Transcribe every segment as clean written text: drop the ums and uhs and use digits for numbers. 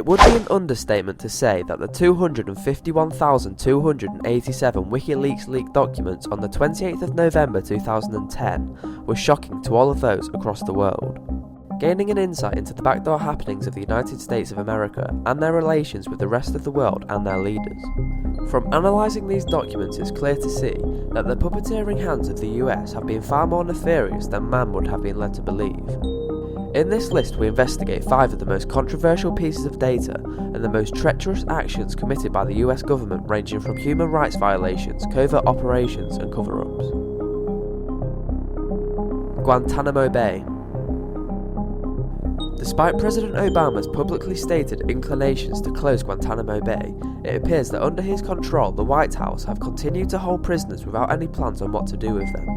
It would be an understatement to say that the 251,287 Wikileaks leaked documents on the 28th of November 2010 were shocking to all of those across the world, gaining an insight into the backdoor happenings of the United States of America and their relations with the rest of the world and their leaders. From analysing these documents, it's clear to see that the puppeteering hands of the US have been far more nefarious than man would have been led to believe. In this list we investigate 5 of the most controversial pieces of data and the most treacherous actions committed by the US government, ranging from human rights violations, covert operations and cover-ups. Guantanamo Bay. Despite President Obama's publicly stated inclinations to close Guantanamo Bay, it appears that under his control the White House have continued to hold prisoners without any plans on what to do with them.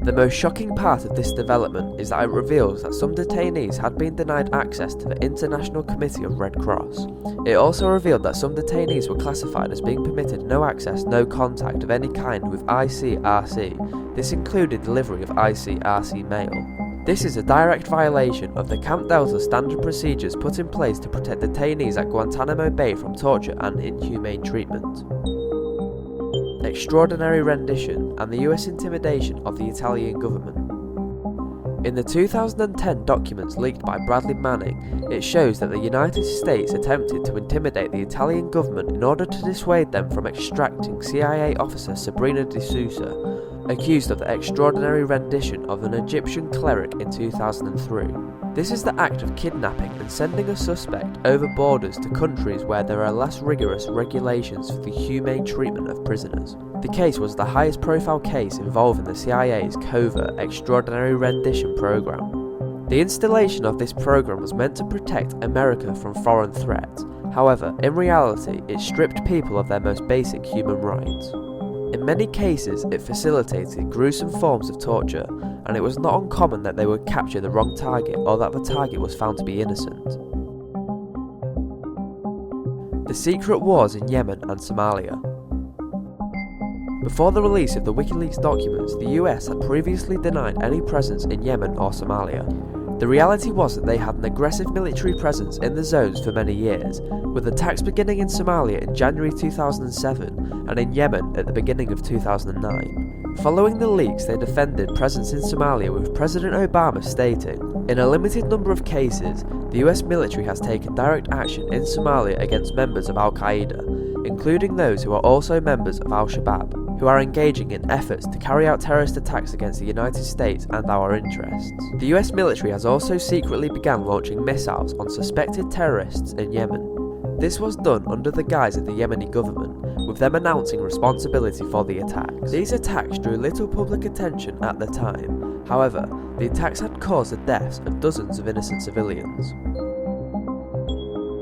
The most shocking part of this development is that it reveals that some detainees had been denied access to the International Committee of Red Cross. It also revealed that some detainees were classified as being permitted no access, no contact of any kind with ICRC. This included delivery of ICRC mail. This is a direct violation of the Camp Delta standard procedures put in place to protect detainees at Guantanamo Bay from torture and inhumane treatment. Extraordinary rendition and the US intimidation of the Italian government. In the 2010 documents leaked by Bradley Manning, it shows that the United States attempted to intimidate the Italian government in order to dissuade them from extracting CIA officer Sabrina De Sousa, accused of the extraordinary rendition of an Egyptian cleric in 2003. This is the act of kidnapping and sending a suspect over borders to countries where there are less rigorous regulations for the humane treatment of prisoners. The case was the highest profile case involving the CIA's covert extraordinary rendition program. The installation of this program was meant to protect America from foreign threats. However, in reality, it stripped people of their most basic human rights. In many cases, it facilitated gruesome forms of torture, and it was not uncommon that they would capture the wrong target or that the target was found to be innocent. The secret wars in Yemen and Somalia. Before the release of the Wikileaks documents, the US had previously denied any presence in Yemen or Somalia. The reality was that they had an aggressive military presence in the zones for many years, with attacks beginning in Somalia in January 2007 and in Yemen at the beginning of 2009. Following the leaks, they defended presence in Somalia, with President Obama stating, "In a limited number of cases, the US military has taken direct action in Somalia against members of Al-Qaeda, including those who are also members of Al-Shabaab, who are engaging in efforts to carry out terrorist attacks against the United States and our interests." The US military has also secretly begun launching missiles on suspected terrorists in Yemen. This was done under the guise of the Yemeni government, with them announcing responsibility for the attacks. These attacks drew little public attention at the time. However, the attacks had caused the deaths of dozens of innocent civilians.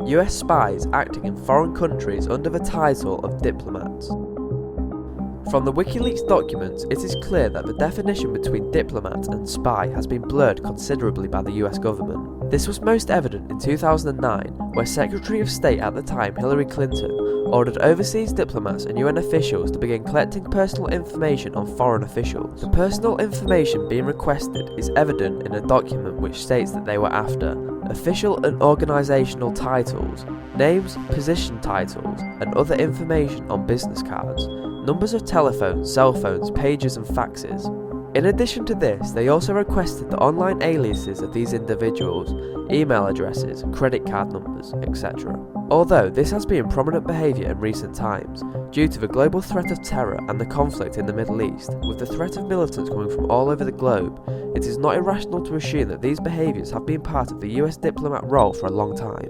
US spies acting in foreign countries under the title of diplomats. From the Wikileaks documents, it is clear that the definition between diplomat and spy has been blurred considerably by the US government. This was most evident in 2009, where Secretary of State at the time Hillary Clinton ordered overseas diplomats and UN officials to begin collecting personal information on foreign officials. The personal information being requested is evident in a document which states that they were after official and organisational titles, names, position titles, and other information on business cards, numbers of telephones, cell phones, pages and faxes. In addition to this, they also requested the online aliases of these individuals, email addresses, credit card numbers, etc. Although this has been prominent behaviour in recent times, due to the global threat of terror and the conflict in the Middle East, with the threat of militants coming from all over the globe, it is not irrational to assume that these behaviours have been part of the US diplomat role for a long time.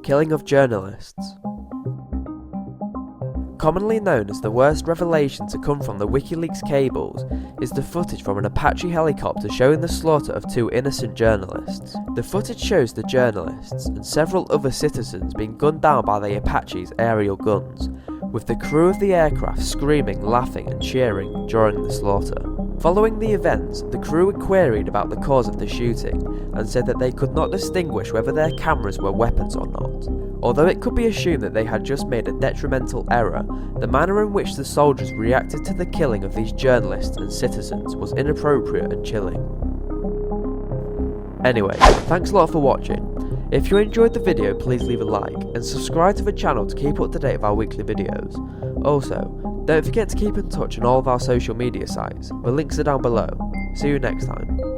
Killing of journalists. Commonly known as the worst revelation to come from the Wikileaks cables is the footage from an Apache helicopter showing the slaughter of 2 innocent journalists. The footage shows the journalists and several other citizens being gunned down by the Apache's aerial guns, with the crew of the aircraft screaming, laughing and cheering during the slaughter. Following the events, the crew were queried about the cause of the shooting and said that they could not distinguish whether their cameras were weapons or not. Although it could be assumed that they had just made a detrimental error, the manner in which the soldiers reacted to the killing of these journalists and citizens was inappropriate and chilling. Anyway, thanks a lot for watching. If you enjoyed the video, please leave a like and subscribe to the channel to keep up to date with our weekly videos. Also, don't forget to keep in touch on all of our social media sites. The links are down below. See you next time.